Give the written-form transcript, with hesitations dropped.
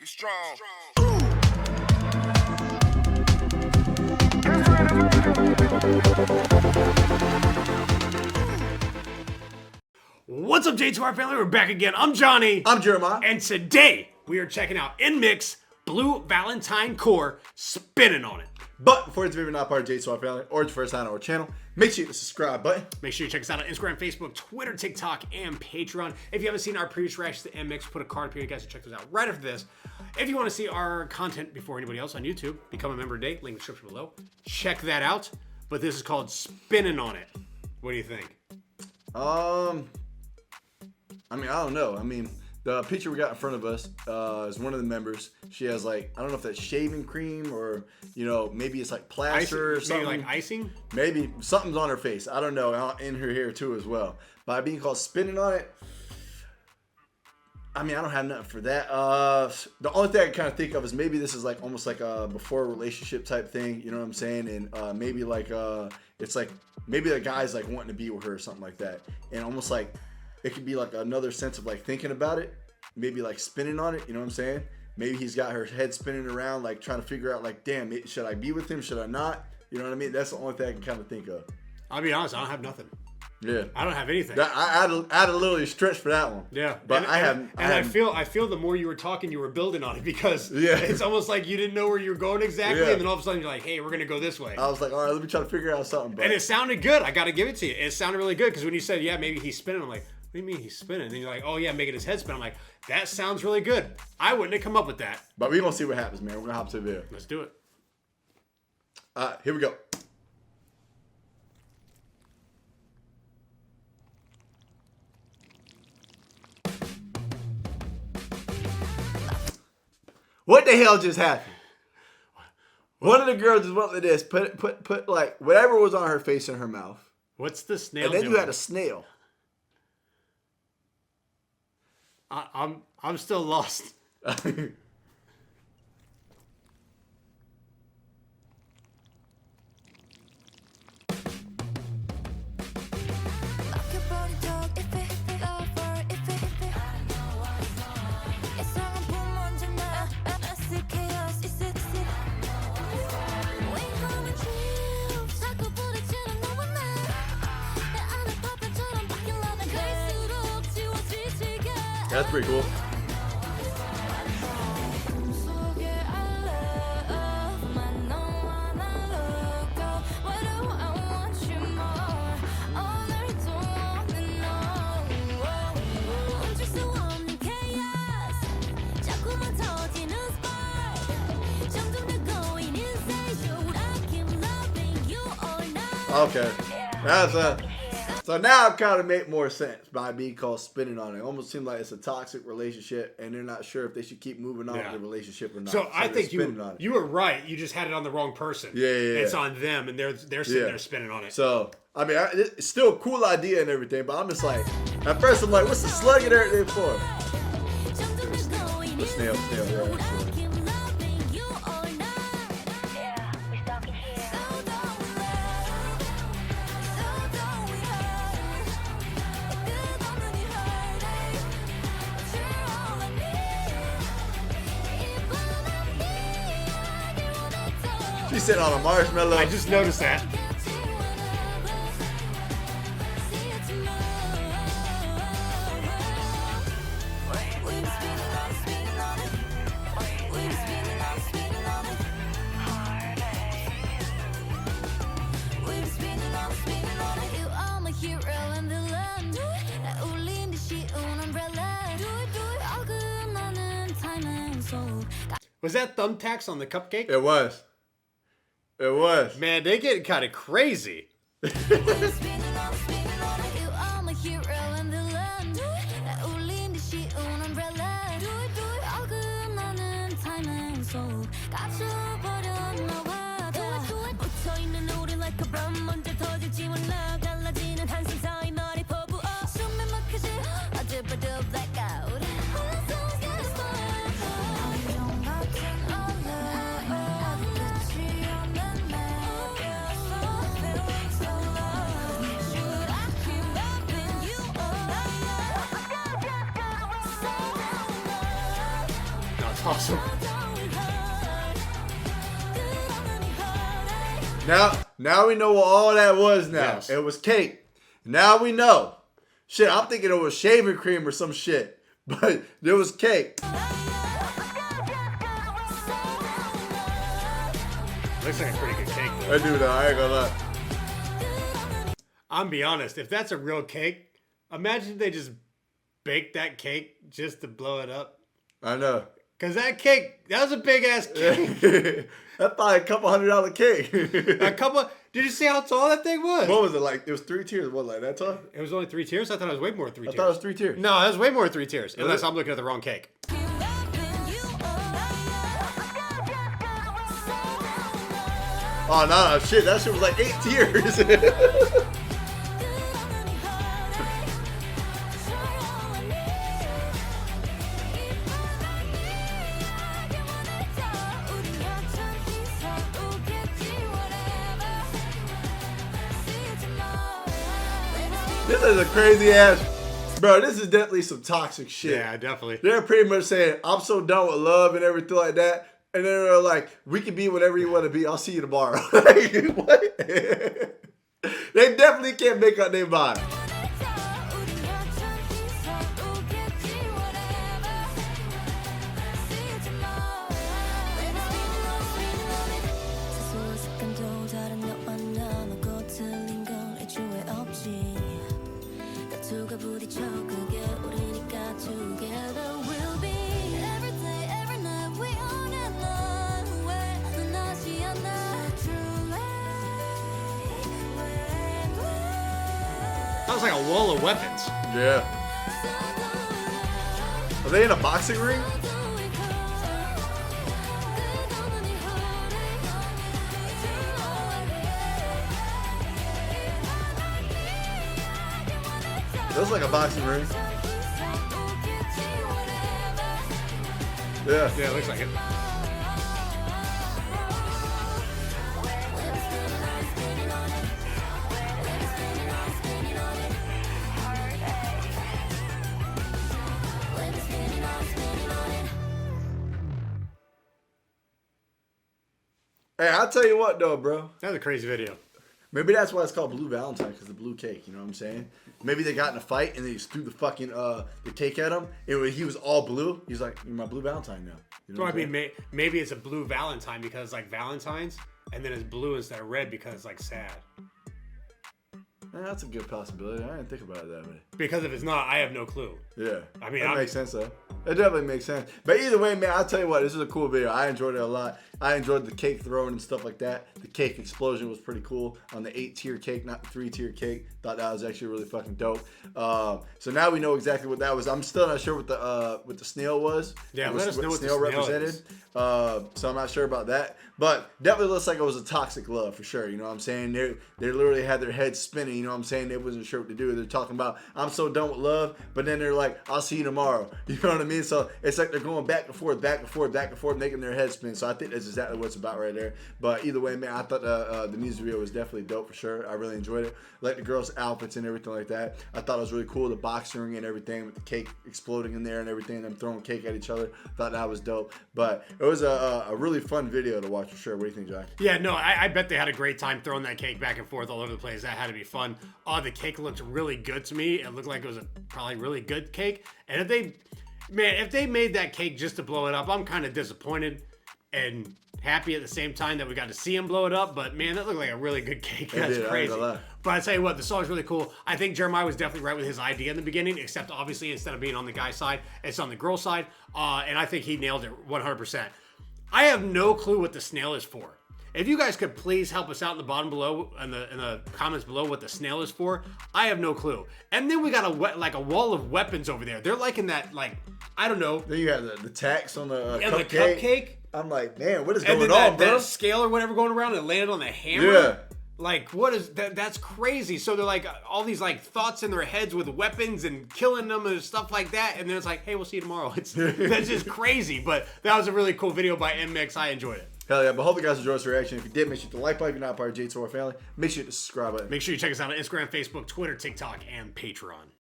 strong. What's up, J2R family? We're back again. I'm Johnny. I'm Jeremiah. And today we are checking out NMIXX Blue Valentine Core, spinning on it. But before it's even not part of J2R family or it's your first time on our channel, make sure you hit the subscribe button. Make sure you check us out on Instagram, Facebook, Twitter, TikTok, and Patreon. If you haven't seen our previous reactions to NMIXX, put a card up here. You guys can check those out right after this. If you want to see our content before anybody else on YouTube, become a member today. Link in the description below. Check that out. But this is called Spinning on It. What do you think? I don't know. The picture we got in front of us is one of the members. She has like, I don't know if that's shaving cream or, maybe it's like plaster or something. Maybe like icing? Maybe something's on her face. I don't know. In her hair too as well. By being called Spinning on It, I don't have nothing for that. The only thing I can kind of think of is maybe this is like almost like a before relationship type thing. You know what I'm saying? And maybe like it's like maybe the guy's like wanting to be with her or something like that. And almost like it could be like another sense of like thinking about it. Maybe like spinning on it. You know what I'm saying? Maybe he's got her head spinning around like trying to figure out like, damn, should I be with him? Should I not? You know what I mean? That's the only thing I can kind of think of. I'll be honest, I don't have nothing. Yeah, I don't have anything. I had a little stretch for that one. Yeah, but I feel the more you were talking, you were building on it because it's almost like you didn't know where you were going exactly, and then all of a sudden you're like, hey, we're gonna go this way. I was like, all right, let me try to figure out something. But and it sounded good. I got to give it to you. It sounded really good because when you said, yeah, maybe he's spinning, I'm like, what do you mean he's spinning? And then you're like, oh yeah, making his head spin. I'm like, that sounds really good. I wouldn't have come up with that. But we're gonna see what happens, man. We're gonna hop to the video. Let's do it. Here we go. What the hell just happened? One of the girls just went like this, put like whatever was on her face in her mouth. What's the snail And then doing? you had a snail. I'm still lost. That's pretty cool. Okay, so now it kind of make more sense by being called spinning on it. It almost seems like it's a toxic relationship, and they're not sure if they should keep moving on with the relationship or not. So I think you were right. You just had it on the wrong person. Yeah. It's on them, and they're sitting there spinning on it. So it's still a cool idea and everything, but I'm just like, at first I'm like, what's the slug and everything for? The snail, right? She's sitting on a marshmallow. I just noticed that. Was that thumbtacks on the cupcake? It was. It was. Man, they get kind of crazy. awesome. Now we know what all that was now. Yes. It was cake. Now we know. Shit, I'm thinking it was shaving cream or some shit. But there was cake. Looks like a pretty good cake, though. I do though, I ain't gonna lie. I'm be honest, if that's a real cake, imagine they just baked that cake just to blow it up. I know. Cause that cake, that was a big ass cake. That's probably a couple $100 cake. Did you see how tall that thing was? What was it like? It was 3 tiers. What, like that tall? It was only 3 tiers? I thought it was way more than 3 I tiers. thought it was 3 tiers. No, it was way more than 3 tiers. Really? Unless I'm looking at the wrong cake. Oh, no, shit. That shit was like 8 tiers. This is a crazy ass. Bro, this is definitely some toxic shit. Yeah, definitely. They're pretty much saying, I'm so done with love and everything like that. And then they're like, we can be whatever you want to be. I'll see you tomorrow. Like, what? They definitely can't make up their mind. That was like a wall of weapons. Yeah. Are they in a boxing ring? Looks like a boxing ring. Yeah. Yeah, it looks like it. Hey, I'll tell you what though, bro. That was a crazy video. Maybe that's why it's called Blue Valentine, because the blue cake, you know what I'm saying? Maybe they got in a fight and they just threw the fucking the cake at him. And when he was all blue, he's like, you're my Blue Valentine now. You know So I mean, maybe it's a blue Valentine because it's like Valentine's, and then it's blue instead of red because it's like sad. Yeah, that's a good possibility. I didn't think about it that way. Because if it's not, I have no clue. Yeah. I mean, that makes sense though. It definitely makes sense. But either way, man, I'll tell you what, this is a cool video. I enjoyed it a lot. I enjoyed the cake throwing and stuff like that. The cake explosion was pretty cool on the 8-tier cake, not the 3-tier cake. Thought that was actually really fucking dope. So now we know exactly what that was. I'm still not sure what the snail was. Yeah, let us know what the snail snail represented. is. So I'm not sure about that. But definitely looks like it was a toxic love for sure. You know what I'm saying? They literally had their heads spinning. You know what I'm saying? They wasn't sure what to do. They're talking about, I'm so done with love. But then they're like, I'll see you tomorrow. You know what I mean? So it's like they're going back and forth, back and forth, back and forth, making their heads spin. So I think that's exactly what it's about right there. But either way, man, I thought the music video was definitely dope for sure. I really enjoyed it. Like the girls' outfits and everything like that. I thought it was really cool. The boxing ring and everything with the cake exploding in there and everything. Them throwing cake at each other. Thought that was dope. But it was a really fun video to watch for sure. What do you think, Jack? Yeah, no, I bet they had a great time throwing that cake back and forth all over the place. That had to be fun. The cake looked really good to me. It looked like it was a probably really good cake. And if they made that cake just to blow it up, I'm kind of disappointed and happy at the same time that we got to see him blow it up. But man, that looked like a really good cake. That's crazy. But I tell you what, the song's really cool. I think Jeremiah was definitely right with his idea in the beginning, except obviously instead of being on the guy's side, it's on the girl's side. And I think he nailed it 100%. I have no clue what the snail is for. If you guys could please help us out in the bottom below, in the comments below, what the snail is for, I have no clue. And then we got a wall of weapons over there. They're like in that, like, I don't know. Then you have the tax on the the cupcake. I'm like, man, what is going then on, bro? That scale or whatever going around and landed on the hammer. Yeah. Like, what is that? That's crazy. So they're like all these like thoughts in their heads with weapons and killing them and stuff like that. And then it's like, hey, we'll see you tomorrow. That's just crazy. But that was a really cool video by NMIXX. I enjoyed it. Hell yeah, but hope you guys enjoyed this reaction. If you did, make sure to hit the like button. If you're not part of J2R family, make sure to subscribe button. Make sure you check us out on Instagram, Facebook, Twitter, TikTok, and Patreon.